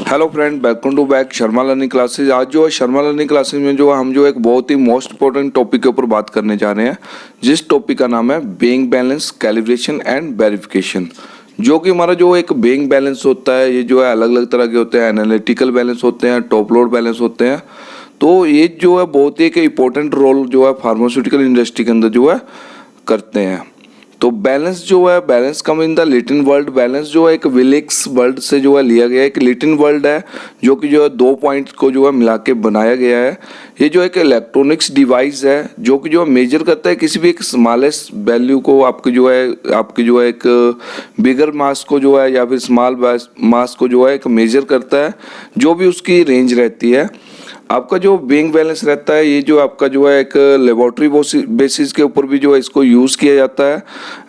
Hello friend, welcome to back Sharma learning classes. आज जो है शर्मा लर्निंग क्लासेज में जो है हम जो एक बहुत ही मोस्ट इंपॉर्टेंट टॉपिक के ऊपर बात करने जा रहे हैं, जिस टॉपिक का नाम है being balance, calibration and verification. जो कि हमारा जो एक बेइंग बैलेंस होता है, ये जो है अलग अलग तरह के होते हैं। एनालिटिकल बैलेंस होते हैं, टॉप लोड बैलेंस होते हैं। तो ये जो है बहुत ही एक इंपॉर्टेंट रोल जो है फार्मास्यूटिकल इंडस्ट्री के अंदर जो है करते हैं। तो बैलेंस जो है, balance come in the Latin word. Balance जो है एक विलिक्स वर्ड से जो है लिया गया है, एक लैटिन वर्ड है जो कि जो है दो पॉइंट्स को जो है मिला के बनाया गया है। ये जो एक इलेक्ट्रॉनिक्स डिवाइस है जो कि जो है मेजर करता है किसी भी एक स्मॉलेस्ट वैल्यू को, आपकी जो है एक बिगर मास को जो है या फिर स्मॉल मास को जो है एक मेजर करता है, जो भी उसकी रेंज रहती है। आपका जो बेइंग बैलेंस रहता है, ये जो आपका जो है एक लेबोरेटरी बेसिस के ऊपर भी जो है इसको यूज़ किया जाता है।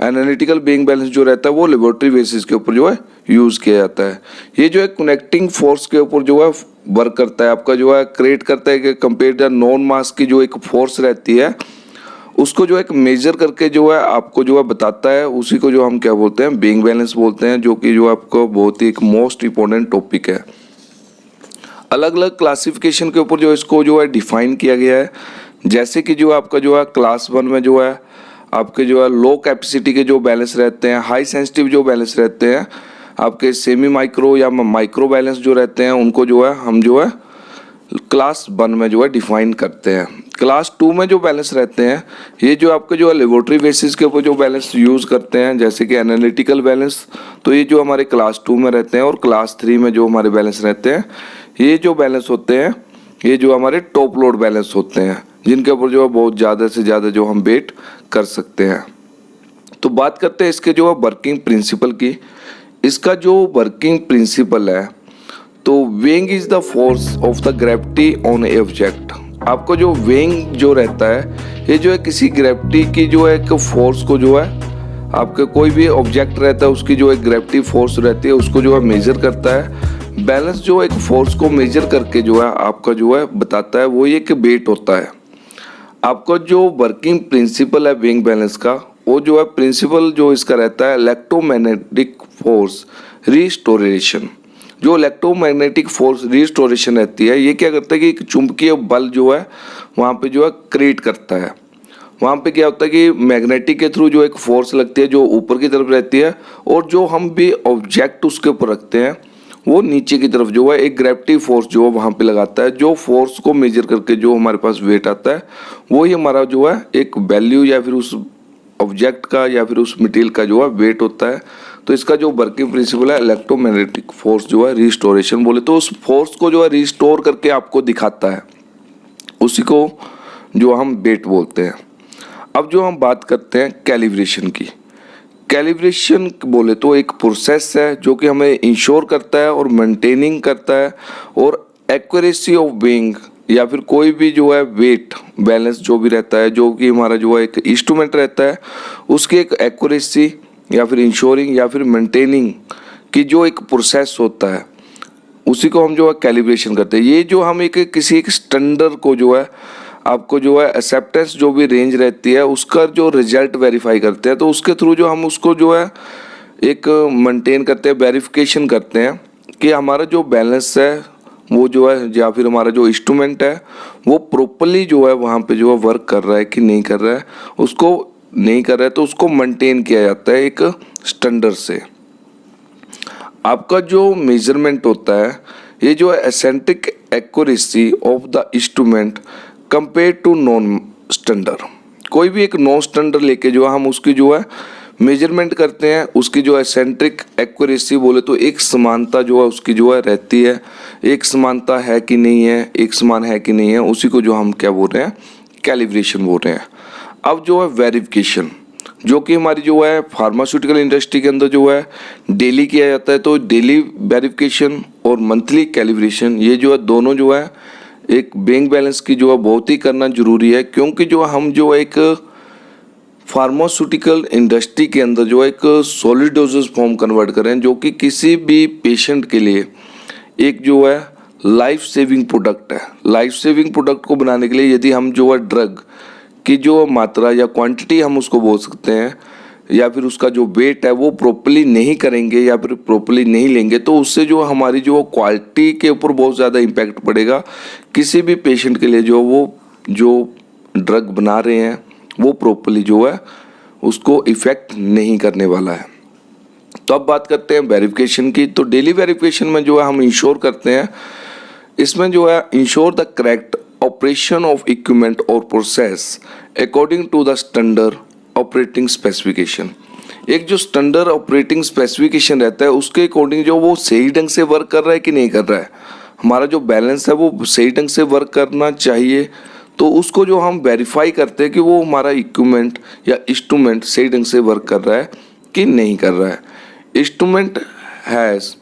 एनालिटिकल बेइंग बैलेंस जो रहता है वो लेबोरेटरी बेसिस के ऊपर जो है यूज़ किया जाता है। ये जो है कनेक्टिंग फोर्स के ऊपर जो है वर्क करता है, आपका जो है क्रिएट करता है कि कंपेयर द नॉन मास की जो एक फोर्स रहती है उसको जो एक मेजर करके जो है आपको जो है बताता है। उसी को जो हम क्या बोलते हैं, बेइंग बैलेंस बोलते हैं, जो कि जो आपको बहुत ही एक मोस्ट इंपॉर्टेंट टॉपिक है। अलग अलग क्लासिफिकेशन के ऊपर जो इसको जो है डिफाइन किया गया है। जैसे कि जो आपका जो है क्लास 1 में जो है आपके जो है लो कैपेसिटी के जो बैलेंस रहते हैं, हाई सेंसिटिव जो बैलेंस रहते हैं, आपके सेमी माइक्रो या माइक्रो बैलेंस जो रहते हैं, उनको जो है हम जो है क्लास 1 में जो है डिफाइन करते हैं। क्लास 2 में जो बैलेंस रहते हैं, ये जो आपके जो है लेबोरेटरी बेसिस के ऊपर जो बैलेंस यूज़ करते हैं, जैसे कि एनालिटिकल बैलेंस, तो ये जो हमारे क्लास 2 में रहते हैं। और क्लास 3 में जो हमारे बैलेंस रहते हैं, ये जो बैलेंस होते हैं, ये जो हमारे टॉप लोड बैलेंस होते हैं, जिनके ऊपर जो है बहुत ज़्यादा से ज़्यादा जो हम बेट कर सकते हैं। तो बात करते हैं इसके जो है वर्किंग प्रिंसिपल की। इसका जो वर्किंग प्रिंसिपल है, तो weighing is the force of the gravity on A object. आपको जो वेइंग जो रहता है, ये जो है किसी ग्रेविटी की जो है एक फोर्स को जो है, आपके कोई भी ऑब्जेक्ट रहता है उसकी जो एक ग्रेविटी फोर्स रहती है उसको जो है मेजर करता है। बैलेंस जो एक फोर्स को मेजर करके जो है आपका जो है बताता है, वो ये कि वेट होता है। आपका जो वर्किंग प्रिंसिपल है बेइंग बैलेंस का, वो जो है प्रिंसिपल जो इसका रहता है इलेक्ट्रोमैग्नेटिक फोर्स रिस्टोरेशन। जो इलेक्ट्रोमैग्नेटिक फोर्स रिस्टोरेशन रहती है, ये क्या करता है कि एक चुंबकीय बल जो है वहाँ पे जो है क्रिएट करता है। वहाँ पे क्या होता है कि मैग्नेटिक के थ्रू जो एक फोर्स लगती है जो ऊपर की तरफ रहती है, और जो हम भी ऑब्जेक्ट उसके ऊपर रखते हैं वो नीचे की तरफ जो है एक ग्रेविटी फोर्स जो है वहाँ पे लगाता है। जो फोर्स को मेजर करके जो हमारे पास वेट आता है, वही हमारा जो है एक वैल्यू या फिर उस ऑब्जेक्ट का या फिर उस मटेरियल का जो है वेट होता है। तो इसका जो वर्किंग प्रिंसिपल है इलेक्ट्रोमैग्नेटिक फोर्स जो है रिस्टोरेशन बोले, तो उस फोर्स को जो है रिस्टोर करके आपको दिखाता है, उसी को जो हम वेट बोलते हैं। अब जो हम बात करते हैं कैलिब्रेशन की। कैलिब्रेशन बोले तो एक प्रोसेस है जो कि हमें इंश्योर करता है और मेंटेनिंग करता है, और एक्यूरेसी ऑफ वेइंग या फिर कोई भी जो है वेट बैलेंस जो भी रहता है, जो कि हमारा जो है एक इंस्ट्रूमेंट रहता है, उसकी एक एक्यूरेसी या फिर इंश्योरिंग या फिर मेंटेनिंग की जो एक प्रोसेस होता है, उसी को हम जो है कैलिब्रेशन करते हैं। ये जो हम एक किसी एक स्टैंडर्ड को जो है आपको जो है एक्सेप्टेंस जो भी रेंज रहती है उसका जो रिजल्ट वेरीफाई करते हैं, तो उसके थ्रू जो हम उसको जो है एक मेंटेन करते हैं, वेरिफिकेशन करते हैं कि हमारा जो बैलेंस है वो जो है या फिर हमारा जो इंस्ट्रूमेंट है वो प्रॉपरली जो है वहाँ पे जो है वर्क कर रहा है कि नहीं कर रहा है। उसको नहीं कर रहा है तो उसको मेंटेन किया जाता है एक स्टैंडर्ड से। आपका जो मेजरमेंट होता है, ये जो है eccentric accuracy of the instrument compare to non standard. कोई भी एक नॉन स्टैंडर्ड लेके जो हम उसकी जो है मेजरमेंट करते हैं, उसकी जो एसेंट्रिक एक्यूरेसी बोले तो एक समानता जो है उसकी जो है रहती है, एक समानता है कि नहीं है, एक समान है कि नहीं है, उसी को जो हम क्या बोल रहे हैं, कैलिब्रेशन बोल रहे हैं। अब जो है वेरिफिकेशन, जो कि हमारी जो है फार्मास्यूटिकल इंडस्ट्री के अंदर जो है डेली किया जाता है। तो डेली वेरिफिकेशन और मंथली कैलिब्रेशन, ये जो है दोनों जो है एक बेइंग बैलेंस की जो है बहुत ही करना जरूरी है, क्योंकि जो हम जो एक फार्मास्यूटिकल इंडस्ट्री के अंदर जो एक सॉलिड डोजेस फॉर्म कन्वर्ट करें, जो कि किसी भी पेशेंट के लिए एक जो है लाइफ सेविंग प्रोडक्ट है। लाइफ सेविंग प्रोडक्ट को बनाने के लिए यदि हम जो है ड्रग की जो मात्रा या क्वांटिटी हम उसको बोल सकते हैं, या फिर उसका जो वेट है वो प्रॉपर्ली नहीं करेंगे या फिर प्रॉपर्ली नहीं लेंगे तो उससे जो हमारी जो क्वालिटी के ऊपर बहुत ज़्यादा इम्पैक्ट पड़ेगा। किसी भी पेशेंट के लिए जो ड्रग बना रहे हैं वो प्रॉपर्ली जो है उसको इफ़ेक्ट नहीं करने वाला है। तो अब बात करते हैं वेरिफिकेशन की। तो डेली वेरिफिकेशन में जो है हम इंश्योर करते हैं, इसमें जो है ensure the correct operation of equipment और process according to the standard operating specification. एक जो स्टैंडर्ड ऑपरेटिंग स्पेसिफिकेशन रहता है उसके अकॉर्डिंग जो वो सही ढंग से वर्क कर रहा है कि नहीं कर रहा है, हमारा जो बैलेंस है वो सही ढंग से वर्क करना चाहिए। तो उसको जो हम वेरीफाई करते हैं कि वो हमारा इक्विपमेंट या इंस्ट्रूमेंट सही ढंग से वर्क कर रहा है कि नहीं कर रहा है। Instrument has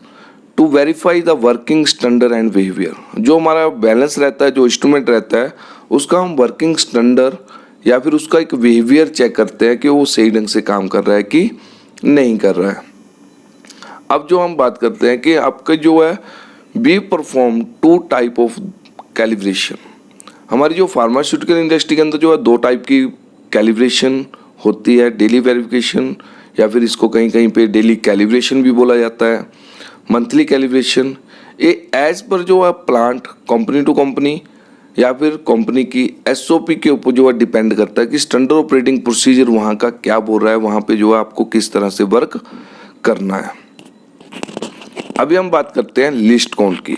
to verify the working standard and behaviour. जो हमारा बैलेंस रहता है, जो इंस्ट्रूमेंट रहता है, उसका हम वर्किंग स्टैंडर्ड या फिर उसका एक बिहेवियर चेक करते हैं कि वो सही ढंग से काम कर रहा है कि नहीं कर रहा है। अब जो हम बात करते हैं कि आपका जो है be perform 2 type of calibration. हमारी जो फार्मास्यूटिकल इंडस्ट्री के अंदर जो है 2 टाइप की कैलिब्रेशन होती है, डेली वेरिफिकेशन या फिर इसको कहीं कहीं पे डेली कैलिब्रेशन भी बोला जाता है, मंथली कैलिब्रेशन। ये एज पर जो है प्लांट कंपनी टू कंपनी या फिर कंपनी की एसओपी के ऊपर जो है डिपेंड करता है कि स्टैंडर्ड ऑपरेटिंग प्रोसीजर वहाँ का क्या बोल रहा है, वहाँ पे जो है आपको किस तरह से वर्क करना है। अभी हम बात करते हैं लिस्ट काउंट की।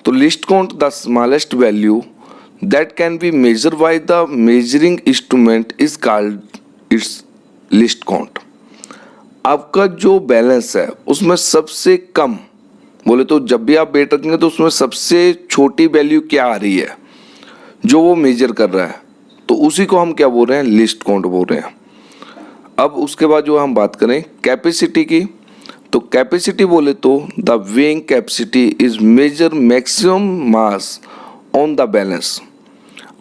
तो list count the smallest value that can be measure by the measuring instrument is called its list count. आपका जो बैलेंस है उसमें सबसे कम बोले तो जब भी आप वेट रखेंगे तो उसमें सबसे छोटी वैल्यू क्या आ रही है जो वो मेजर कर रहा है, तो उसी को हम क्या बोल रहे हैं, लिस्ट काउंट बोल रहे हैं। अब उसके बाद जो हम बात करें कैपेसिटी की, तो कैपेसिटी बोले तो the weighing capacity is measure maximum mass on the balance.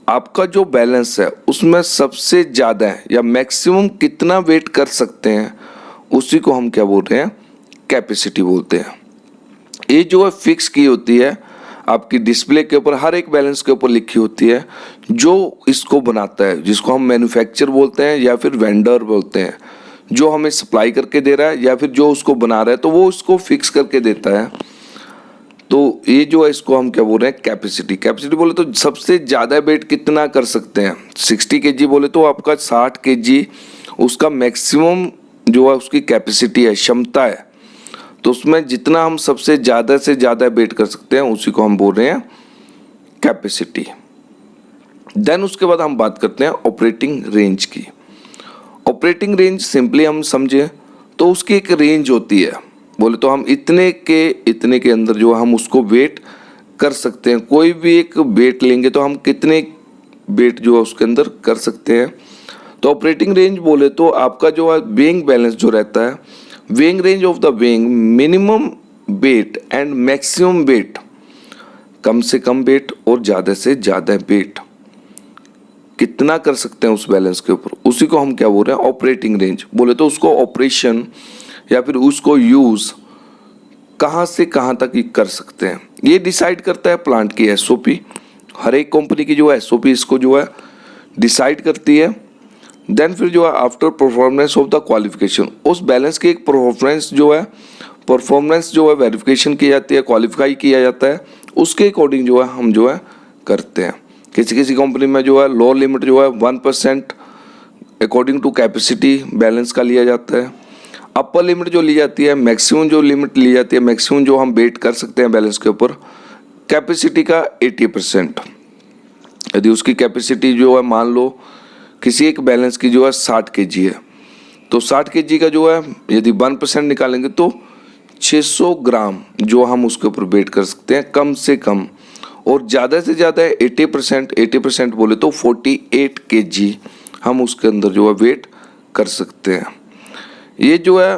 आपका जो बैलेंस है उसमें सबसे ज़्यादा है या मैक्सिमम कितना वेट कर सकते हैं उसी को हम क्या बोल रहे हैं, कैपेसिटी बोलते हैं। ये जो है फिक्स की होती है आपकी डिस्प्ले के ऊपर, हर एक बैलेंस के ऊपर लिखी होती है। जो इसको बनाता है जिसको हम मैन्युफैक्चर बोलते हैं या फिर वेंडर बोलते हैं, जो हमें सप्लाई करके दे रहा है या फिर जो उसको बना रहा है तो वो उसको फिक्स करके देता है। तो ये जो है इसको हम क्या बोल रहे हैं, कैपेसिटी। कैपेसिटी बोले तो सबसे ज़्यादा वेट कितना कर सकते हैं, 60 kg बोले तो आपका 60 kg उसका मैक्सिमम जो है उसकी कैपेसिटी है, क्षमता है। तो उसमें जितना हम सबसे ज़्यादा से ज़्यादा वेट कर सकते हैं उसी को हम बोल रहे हैं कैपेसिटी। देन उसके बाद हम बात करते हैं ऑपरेटिंग रेंज की। ऑपरेटिंग रेंज सिंपली हम समझे तो उसकी एक रेंज होती है, बोले तो हम इतने के अंदर जो हम उसको वेट कर सकते हैं। कोई भी एक वेट लेंगे तो हम कितने वेट जो है उसके अंदर कर सकते हैं। तो ऑपरेटिंग रेंज बोले तो आपका जो है वेइंग बैलेंस जो रहता है, weighing range of the weighing minimum weight and maximum weight, कम से कम वेट और ज़्यादा से ज़्यादा वेट कितना कर सकते हैं उस बैलेंस के ऊपर, उसी को हम क्या बोल रहे हैं, ऑपरेटिंग रेंज। बोले तो उसको ऑपरेशन या फिर उसको यूज़ कहाँ से कहाँ तक कर सकते हैं, ये डिसाइड करता है प्लांट की एसओपी। हर एक कंपनी की जो है एसओपी इसको जो है डिसाइड करती है। देन फिर जो है after performance of the qualification, उस बैलेंस की एक परफॉर्मेंस जो है वेरिफिकेशन की जाती है, क्वालिफाई किया जाता है, उसके अकॉर्डिंग जो है हम जो है करते हैं। किसी कंपनी में जो है लो लिमिट जो है 1% अकॉर्डिंग टू कैपेसिटी बैलेंस का लिया जाता है। अपर लिमिट जो ली जाती है, मैक्सिमम जो लिमिट ली जाती है, मैक्सिमम जो हम वेट कर सकते हैं बैलेंस के ऊपर, कैपेसिटी का 80%। यदि उसकी कैपेसिटी जो है मान लो किसी एक बैलेंस की जो है 60 kg है, तो 60 kg का जो है यदि 1% निकालेंगे तो 600 ग्राम जो हम उसके ऊपर वेट कर सकते हैं कम से कम, और ज़्यादा से ज़्यादा 80% बोले तो 48 kg हम उसके अंदर जो है वेट कर सकते हैं। ये जो है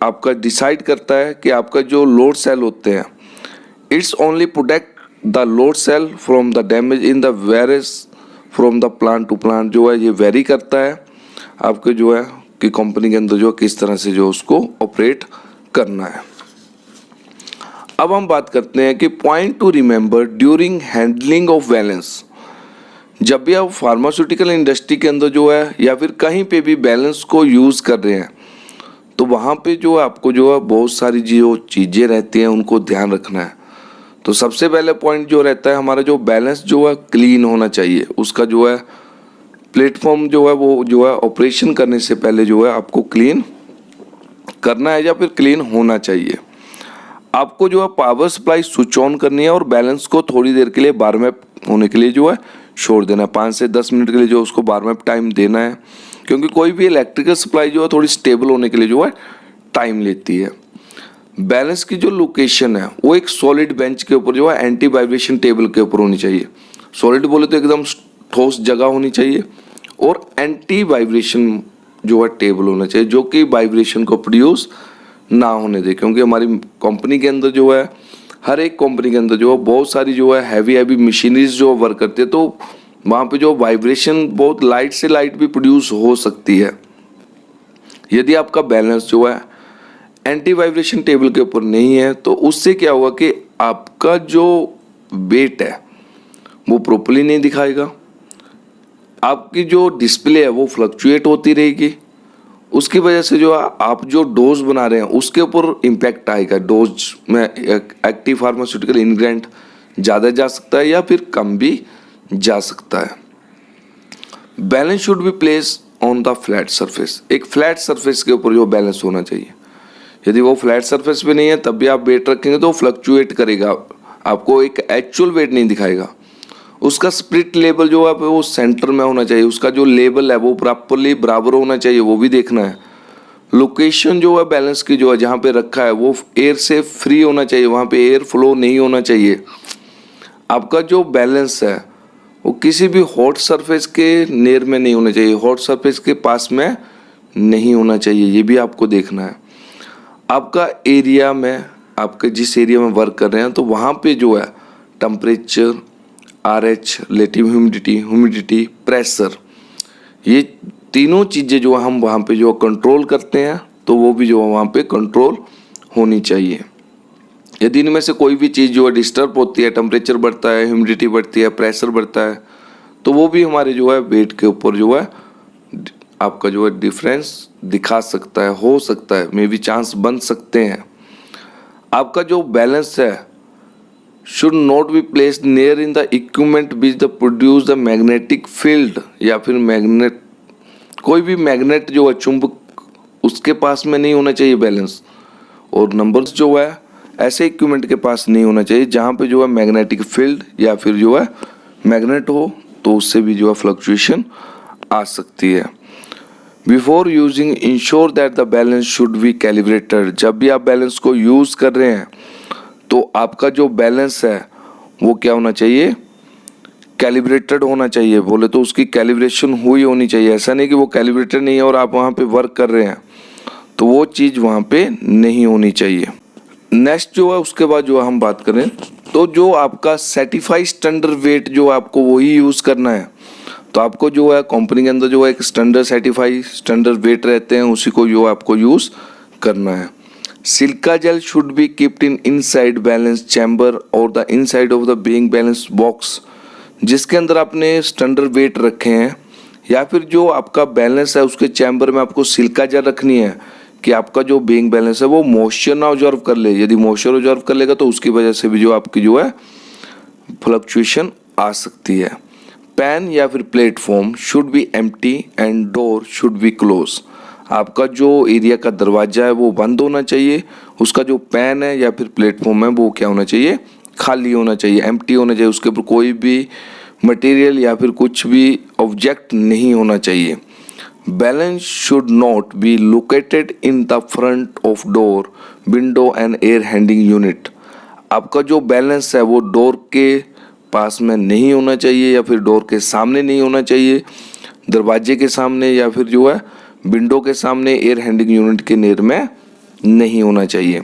आपका डिसाइड करता है कि आपका जो लोड सेल होते हैं, it's only protect the load cell from the damage in the various from the plant to plant. जो है ये वेरी करता है आपके जो है कि कंपनी के अंदर जो किस तरह से जो उसको ऑपरेट करना है। अब हम बात करते हैं कि point two remember during handling of balance. जब भी आप फार्मास्यूटिकल इंडस्ट्री के अंदर जो है या फिर कहीं पे भी बैलेंस को यूज़ कर रहे हैं तो वहाँ पे जो है आपको जो है बहुत सारी जो चीज़ें रहती हैं उनको ध्यान रखना है। तो सबसे पहले पॉइंट जो रहता है हमारा जो बैलेंस जो है क्लीन होना चाहिए। उसका जो है प्लेटफॉर्म जो है वो जो है ऑपरेशन करने से पहले जो है आपको क्लीन करना है या फिर क्लीन होना चाहिए। आपको जो है पावर सप्लाई स्विच ऑन करनी है और बैलेंस को थोड़ी देर के लिए बार मैप होने के लिए जो है छोड़ देना है। 5 से 10 मिनट के लिए जो उसको बार मैप टाइम देना है, क्योंकि कोई भी इलेक्ट्रिकल सप्लाई जो है थोड़ी स्टेबल होने के लिए जो है टाइम लेती है। बैलेंस की जो लोकेशन है वो एक सॉलिड बेंच के ऊपर जो है एंटी वाइब्रेशन टेबल के ऊपर होनी चाहिए। सॉलिड बोले तो एकदम ठोस जगह होनी चाहिए और एंटी वाइब्रेशन जो है टेबल होना चाहिए जो कि वाइब्रेशन को प्रोड्यूस ना होने दे, क्योंकि हमारी कंपनी के अंदर जो है हर एक कंपनी के अंदर जो है बहुत सारी जो है हैवी मशीनरीज जो वर्क करती है, तो वहाँ पे जो वाइब्रेशन बहुत लाइट से लाइट भी प्रोड्यूस हो सकती है। यदि आपका बैलेंस जो है एंटी वाइब्रेशन टेबल के ऊपर नहीं है तो उससे क्या होगा कि आपका जो वेट है वो प्रॉपर्ली नहीं दिखाएगा, आपकी जो डिस्प्ले है वो फ्लक्चुएट होती रहेगी। उसकी वजह से जो आप जो डोज बना रहे हैं उसके ऊपर इम्पैक्ट आएगा। डोज में एक्टिव फार्मास्यूटिकल इंग्रेडिएंट ज़्यादा जा सकता है या फिर कम भी जा सकता है। Balance should be place on the flat surface. एक फ्लैट सरफेस के ऊपर जो बैलेंस होना चाहिए। यदि वो फ्लैट सरफेस पे नहीं है तब भी आप वेट रखेंगे तो फ्लक्चुएट करेगा, आपको एक एक्चुअल वेट नहीं दिखाएगा। उसका स्प्रिट लेवल जो है वो सेंटर में होना चाहिए। उसका जो लेवल है वो प्रॉपरली बराबर होना चाहिए, वो भी देखना है। लोकेशन जो है बैलेंस की जो है जहाँ पे रखा है वो एयर से फ्री होना चाहिए, वहाँ पे एयर फ्लो नहीं होना चाहिए। आपका जो बैलेंस है वो किसी भी हॉट सरफेस के नियर में नहीं होना चाहिए, हॉट सरफेस के पास में नहीं होना चाहिए, ये भी आपको देखना है। आपका एरिया में, आपके जिस एरिया में वर्क कर रहे हैं तो वहाँ पे जो है temperature, RH, relative humidity, pressure, ये तीनों चीज़ें जो हम वहाँ पे जो कंट्रोल करते हैं तो वो भी जो है वहाँ पे कंट्रोल होनी चाहिए। यदि इनमें से कोई भी चीज़ जो है डिस्टर्ब होती है, टेम्परेचर बढ़ता है, ह्यूमिडिटी बढ़ती है, प्रेशर बढ़ता है, तो वो भी हमारे जो है वेट के ऊपर जो है आपका जो है डिफरेंस दिखा सकता है, हो सकता है, मे बी चांस बन सकते हैं। आपका जो बैलेंस है should not be placed near in the equipment which the produce the magnetic field, या फिर मैग्नेट, कोई भी मैग्नेट जो है चुंबक उसके पास में नहीं होना चाहिए बैलेंस। और नंबर्स जो है ऐसे इक्विपमेंट के पास नहीं होना चाहिए जहाँ पे जो है मैग्नेटिक फील्ड या फिर जो है मैग्नेट हो, तो उससे भी जो है फ्लक्चुएशन आ सकती है। Before using ensure that the balance should be calibrated. जब भी आप बैलेंस को यूज़ कर रहे हैं तो आपका जो बैलेंस है वो क्या होना चाहिए, कैलिब्रेटेड होना चाहिए। बोले तो उसकी कैलिब्रेशन हुई होनी चाहिए। ऐसा नहीं कि वो कैलिब्रेटेड नहीं है और आप वहाँ पे वर्क कर रहे हैं तो वो चीज़ वहाँ पे नहीं होनी चाहिए। नेक्स्ट जो है उसके बाद जो हम बात करें तो जो आपका सर्टिफाइड स्टैंडर्ड वेट जो आपको वही यूज़ करना है। तो आपको जो है कंपनी के अंदर जो है एक स्टैंडर्ड सर्टिफाइड स्टैंडर्ड वेट रहते हैं, उसी को जो आपको यूज़ करना है। Silica gel should be keeped in inside balance chamber और the inside of the weighing balance box. जिसके अंदर आपने स्टैंडर्ड वेट रखे हैं या फिर जो आपका बैलेंस है उसके चैम्बर में आपको सिलिका जेल रखनी है कि आपका जो बेइंग बैलेंस है वो मॉइस्चर ना ऑब्जर्व कर ले। यदि मॉइस्चर ऑब्जर्व कर लेगा तो उसकी वजह से भी जो आपकी जो है फ्लक्चुएशन आ सकती है। पैन या फिर platform should be empty and door should be close. आपका जो एरिया का दरवाजा है वो बंद होना चाहिए, उसका जो पैन है या फिर प्लेटफॉर्म है वो क्या होना चाहिए, खाली होना चाहिए, एम्प्टी होना चाहिए। उसके ऊपर कोई भी मटेरियल या फिर कुछ भी ऑब्जेक्ट नहीं होना चाहिए। Balance should not be located in the front of door, window and air handling unit. आपका जो बैलेंस है वो डोर के पास में नहीं होना चाहिए या फिर डोर के सामने नहीं होना चाहिए, दरवाजे के सामने या फिर जो है विंडो के सामने, एयर हैंडलिंग यूनिट के नियर में नहीं होना चाहिए।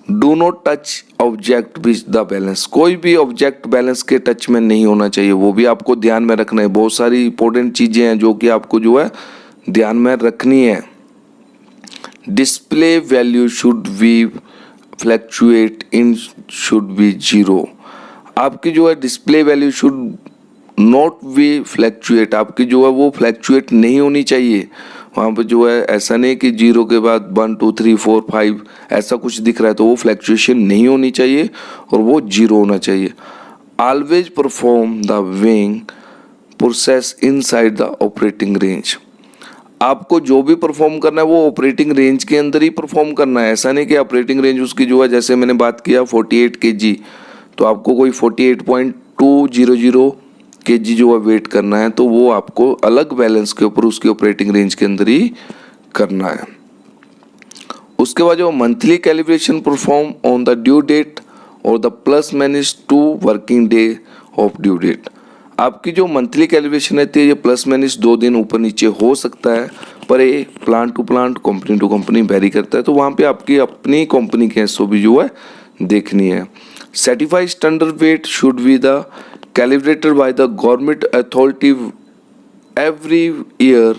Do not touch object with the balance. कोई भी ऑब्जेक्ट बैलेंस के टच में नहीं होना चाहिए, वो भी आपको ध्यान में रखना है। बहुत सारी इंपॉर्टेंट चीज़ें हैं जो कि आपको जो है ध्यान में रखनी है। Display value should be fluctuate in should be zero. आपकी जो है display value should not be fluctuate, आपकी जो है वो फ्लैक्चुएट नहीं होनी चाहिए। वहाँ पे जो है ऐसा नहीं कि 0 के बाद 1 2 3 4 5 ऐसा कुछ दिख रहा है, तो वो फ्लैक्चुएशन नहीं होनी चाहिए और वो 0 होना चाहिए। Always perform the weighing process inside the operating range, आपको जो भी परफॉर्म करना है वो ऑपरेटिंग रेंज के अंदर ही परफॉर्म करना है। ऐसा नहीं कि ऑपरेटिंग रेंज उसकी जो है, जैसे मैंने बात किया 48 kg, तो आपको कोई 48.200 kg जो है वेट करना है, तो वो आपको अलग बैलेंस के ऊपर उसकी ऑपरेटिंग रेंज के अंदर ही करना है। उसके बाद जो monthly calibration perform on the due date और the plus minus 2 working day of due date, आपकी जो मंथली कैलिब्रेशन रहती है ये प्लस माइनस 2 दिन ऊपर नीचे हो सकता है, पर ये plant to plant company to company vary करता है, तो वहाँ पे आपकी अपनी कंपनी के एसओ भी जो है देखनी है। Certified standard weight should be the calibrated by the government authority every year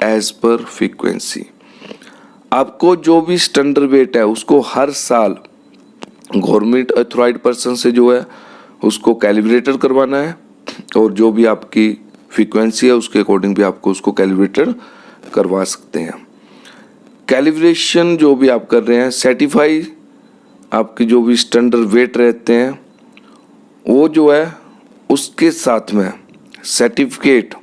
as per frequency, आपको जो भी स्टैंडर्ड वेट है उसको हर साल गवर्नमेंट अथॉराइज्ड पर्सन से जो है उसको कैलिब्रेटेड करवाना है, और जो भी आपकी फ्रीक्वेंसी है उसके अकॉर्डिंग भी आपको उसको कैलिब्रेटेड करवा सकते हैं। कैलिब्रेशन जो भी आप कर रहे हैं, सर्टिफाई आपकी जो भी स्टैंडर्ड वेट रहते हैं वो जो है उसके साथ में सर्टिफिकेट,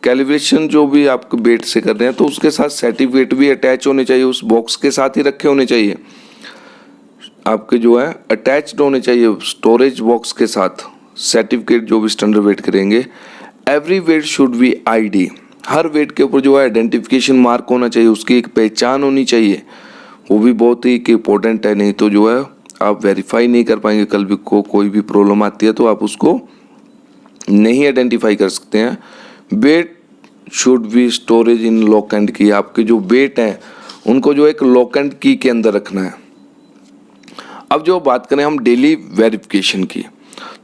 कैलिब्रेशन जो भी आप वेट से कर रहे हैं तो उसके साथ सर्टिफिकेट भी अटैच होने चाहिए, उस बॉक्स के साथ ही रखे होने चाहिए, आपके जो है अटैच्ड होने चाहिए स्टोरेज बॉक्स के साथ सर्टिफिकेट जो भी स्टैंडर्ड वेट करेंगे। Every weight should be ID, हर वेट के ऊपर जो है आइडेंटिफिकेशन मार्क होना चाहिए, उसकी एक पहचान होनी चाहिए, वो भी बहुत ही इम्पोर्टेंट है, नहीं तो जो है आप वेरीफाई नहीं कर पाएंगे, कल भी कोई भी प्रॉब्लम आती है तो आप उसको नहीं आइडेंटिफाई कर सकते हैं। Weight should be storage in lock and key, आपके जो वेट हैं उनको जो एक लॉक एंड की के अंदर रखना है। अब जो बात करें हम डेली वेरिफिकेशन की,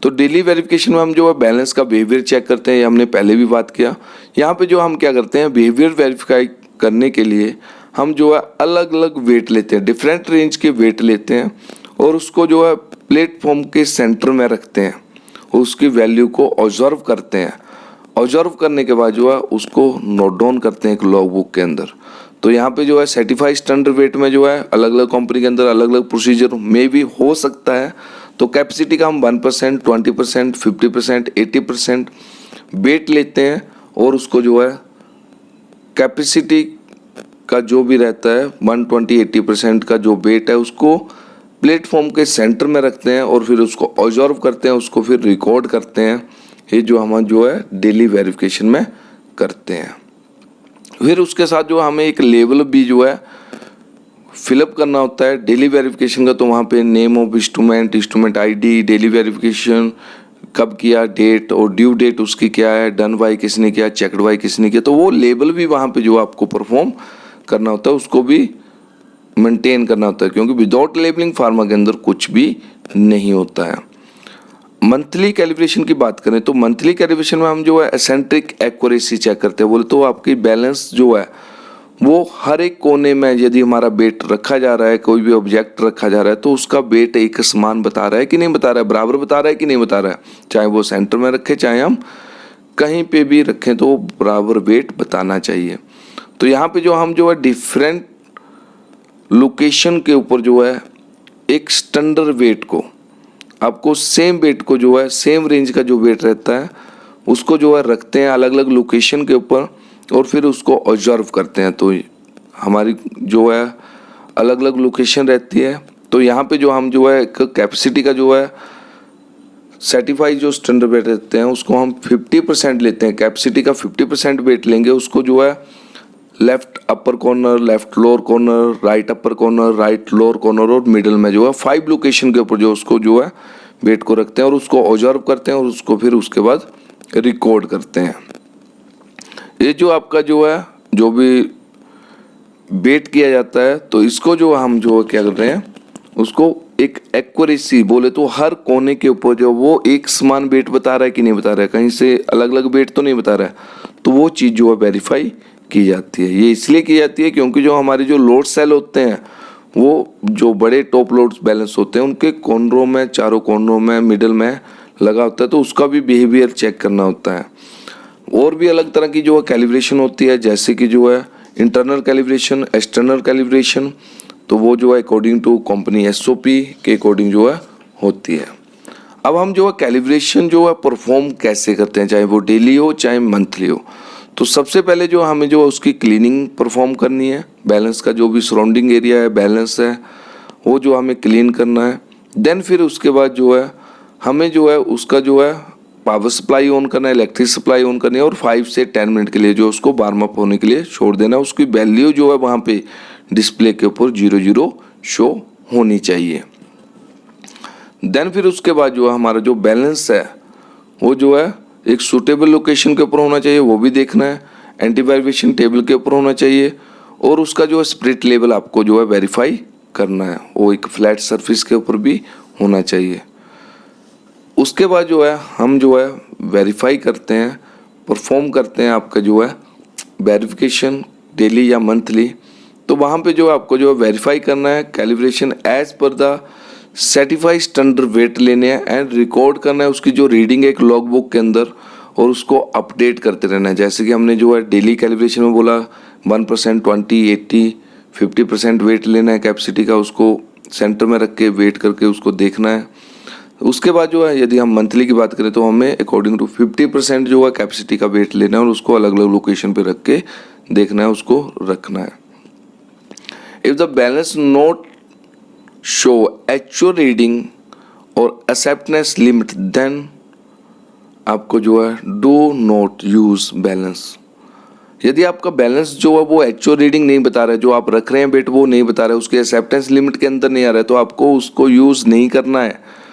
तो डेली वेरिफिकेशन में हम जो है बैलेंस का बिहेवियर चेक करते हैं, ये हमने पहले भी बात किया। यहाँ पे जो हम क्या करते हैं, बिहेवियर वेरीफाई करने के लिए हम जो है अलग अलग वेट लेते हैं, डिफरेंट रेंज के वेट लेते हैं और उसको जो है प्लेटफॉर्म के सेंटर में रखते हैं, उसकी वैल्यू को ऑब्जर्व करते हैं। ऑब्जर्व करने के बाद जो है उसको नोट डाउन करते हैं एक लॉग बुक के अंदर। तो यहाँ पे जो है सर्टिफाइड स्टैंडर्ड वेट में जो है अलग अलग कंपनी के अंदर अलग अलग प्रोसीजर में भी हो सकता है, तो कैपेसिटी का हम 1%, 20%, 50%, 80% वेट लेते हैं और उसको जो है कैपेसिटी का जो भी रहता है 120, 80% का जो वेट है उसको प्लेटफॉर्म के सेंटर में रखते हैं और फिर उसको ऑब्जर्व करते हैं, उसको फिर रिकॉर्ड करते हैं। ये जो हम जो है डेली वेरिफिकेशन में करते हैं। फिर उसके साथ जो हमें एक लेवल भी जो है फिलअप करना होता है डेली वेरिफिकेशन का, तो वहाँ पे name of instrument, instrument ID, daily verification कब किया, डेट और ड्यू डेट उसकी क्या है, डन बाय किसने किया, चेकड बाय किसने किया, तो वो लेबल भी वहाँ पे जो आपको परफॉर्म करना होता है, उसको भी मेंटेन करना होता है, क्योंकि विदाउट लेबलिंग फार्मा के अंदर कुछ भी नहीं होता है। मंथली कैलिब्रेशन की बात करें तो मंथली कैलिब्रेशन में हम जो है एसेंट्रिक एक्यूरेसी चेक करते हैं। बोले तो आपकी बैलेंस जो है वो हर एक कोने में यदि हमारा वेट रखा जा रहा है, कोई भी ऑब्जेक्ट रखा जा रहा है, तो उसका वेट एक समान बता रहा है कि नहीं बता रहा है, बराबर बता रहा है कि नहीं बता रहा है, चाहे वो सेंटर में रखे चाहे हम कहीं पे भी रखें तो बराबर वेट बताना चाहिए। तो यहाँ पे जो हम जो है डिफरेंट लोकेशन के ऊपर जो है एक स्टैंडर्ड वेट को, आपको सेम वेट को जो है सेम रेंज का जो वेट रहता है उसको जो है रखते हैं अलग अलग लोकेशन के ऊपर और फिर उसको ऑब्जर्व करते हैं। तो हमारी जो है अलग अलग लोकेशन रहती है, तो यहाँ पे जो हम जो है एक कैपेसिटी का जो है सर्टिफाइड जो स्टैंडर्ड वेट रहते हैं उसको हम 50% लेते हैं, कैपेसिटी का 50% वेट लेंगे, उसको जो है left upper corner, left lower corner, right upper corner, right lower corner और मिडिल में जो है 5 लोकेशन के ऊपर जो उसको जो है वेट को रखते हैं और उसको ऑब्जर्व करते हैं और उसको फिर उसके बाद रिकॉर्ड करते हैं। ये जो आपका जो है जो भी वेट किया जाता है तो इसको जो हम जो क्या कर रहे हैं उसको एक एक्यूरेसी, बोले तो हर कोने के ऊपर जो वो एक समान वेट बता रहा है कि नहीं बता रहा है, कहीं से अलग अलग वेट तो नहीं बता रहा है, तो वो चीज़ जो है वेरीफाई की जाती है। ये इसलिए की जाती है क्योंकि जो हमारे जो लोड सेल होते हैं वो जो बड़े टॉप लोड बैलेंस होते हैं उनके कॉर्नरों में, चारों कॉर्नरों में, मिडिल में लगा होता है तो उसका भी बिहेवियर चेक करना होता है। और भी अलग तरह की जो है कैलिब्रेशन होती है, जैसे कि जो है इंटरनल कैलिब्रेशन, एक्सटर्नल कैलिब्रेशन, तो वो जो है अकॉर्डिंग टू कंपनी SOP के अकॉर्डिंग जो है होती है। अब हम जो है कैलिब्रेशन जो है परफॉर्म कैसे करते हैं, चाहे वो डेली हो चाहे मंथली हो। तो सबसे पहले जो हमें जो है उसकी क्लीनिंग परफॉर्म करनी है, बैलेंस का जो भी सराउंडिंग एरिया है, बैलेंस है, वो जो हमें क्लीन करना है। देन फिर उसके बाद जो है हमें जो है उसका जो है पावर सप्लाई ऑन करना है, इलेक्ट्रिक सप्लाई ऑन करनी है और 5 से 10 मिनट के लिए जो उसको वार्म अप होने के लिए छोड़ देना है। उसकी वैल्यू जो है वहाँ पे डिस्प्ले के ऊपर 00 शो होनी चाहिए। देन फिर उसके बाद जो है हमारा जो बैलेंस है वो जो है एक सूटेबल लोकेशन के ऊपर होना चाहिए, वो भी देखना है। एंटी वाइब्रेशन टेबल के ऊपर होना चाहिए और उसका जो है स्प्रिट लेवल आपको जो है वेरीफाई करना है, वो एक फ्लैट सरफेस के ऊपर भी होना चाहिए। उसके बाद जो है हम जो है वेरीफाई करते हैं, परफॉर्म करते हैं आपका जो है वेरिफिकेशन डेली या मंथली। तो वहाँ पे जो है आपको जो है वेरीफाई करना है calibration as per the certified standard weight लेने हैं एंड रिकॉर्ड करना है उसकी जो रीडिंग है एक लॉग बुक के अंदर और उसको अपडेट करते रहना है। जैसे कि हमने जो है डेली कैलिब्रेशन में बोला 1%, 20, 80, 50% वेट लेना है कैपेसिटी का, उसको सेंटर में रख के वेट करके उसको देखना है। उसके बाद जो है यदि हम मंथली की बात करें तो हमें अकॉर्डिंग टू 50% जो है कैपेसिटी का वेट लेना है और उसको अलग अलग लोकेशन पे रख के देखना है, उसको रखना है। If the balance note show actual reading और एक्सेप्टेंस लिमिट देन आपको जो है डू नॉट यूज बैलेंस। यदि आपका बैलेंस जो है वो एक्चुअल रीडिंग नहीं बता रहा है, जो आप रख रहे हैं वेट वो नहीं बता रहा है, उसके एक्सेप्टेंस लिमिट के अंदर नहीं आ रहा है, तो आपको उसको यूज़ नहीं करना है।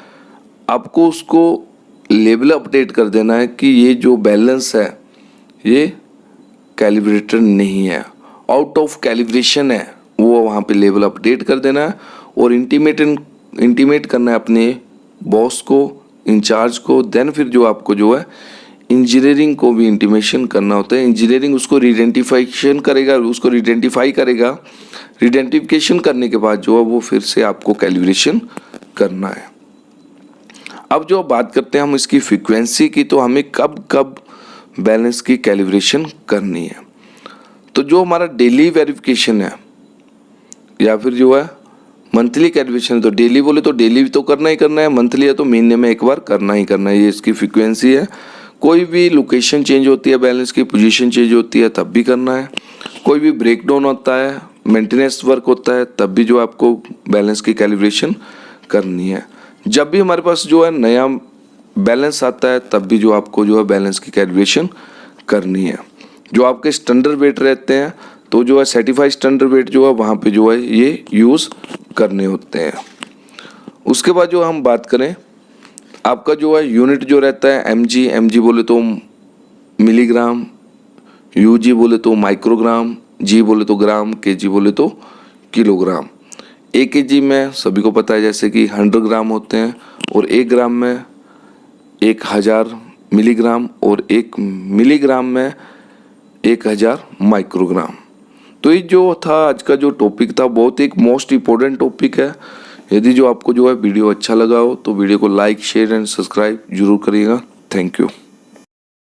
आपको उसको लेवल अपडेट कर देना है कि ये जो बैलेंस है ये कैलिब्रेटेड नहीं है, आउट ऑफ कैलिब्रेशन है, वो वहाँ पे लेवल अपडेट कर देना है और इंटीमेट करना है अपने बॉस को, इंचार्ज को। देन फिर जो आपको जो है इंजीनियरिंग को भी इंटीमेशन करना होता है। इंजीनियरिंग उसको रिडेंटिफिकेशन करेगा, उसको रिडेंटिफाई करेगा। रिडेंटिफिकेशन करने के बाद जो है वो फिर से आपको कैलिब्रेशन करना है। अब जो बात करते हैं हम इसकी फ्रीक्वेंसी की, तो हमें कब कब बैलेंस की कैलिब्रेशन करनी है। तो जो हमारा डेली वेरिफिकेशन है या फिर जो है मंथली कैलिब्रेशन, तो डेली बोले तो डेली तो करना ही करना है, मंथली है तो महीने में एक बार करना ही करना है, ये इसकी फ्रीक्वेंसी है। कोई भी लोकेशन चेंज होती है, बैलेंस की पोजीशन चेंज होती है तब भी करना है। कोई भी ब्रेक डाउन होता है, मेंटेनेंस वर्क होता है, तब भी जो आपको बैलेंस की कैलिब्रेशन करनी है। जब भी हमारे पास जो है नया बैलेंस आता है तब भी जो आपको जो है बैलेंस की कैलिब्रेशन करनी है। जो आपके स्टैंडर्ड वेट रहते हैं तो जो है सर्टिफाइड स्टैंडर्ड वेट जो है वहाँ पे जो है ये यूज़ करने होते हैं। उसके बाद जो हम बात करें आपका जो है यूनिट जो रहता है mg बोले तो मिलीग्राम, UG बोले तो माइक्रोग्राम, G बोले तो ग्राम, kg बोले तो किलोग्राम। 1 kg में सभी को पता है जैसे कि 100 ग्राम होते हैं और 1 ग्राम में 1000 मिलीग्राम और 1 मिलीग्राम में 1000 माइक्रोग्राम। तो ये जो था आज का जो टॉपिक था बहुत एक मोस्ट इम्पोर्टेंट टॉपिक है। यदि जो आपको जो है वीडियो अच्छा लगा हो तो वीडियो को लाइक, शेयर एंड सब्सक्राइब जरूर करिएगा। Thank you.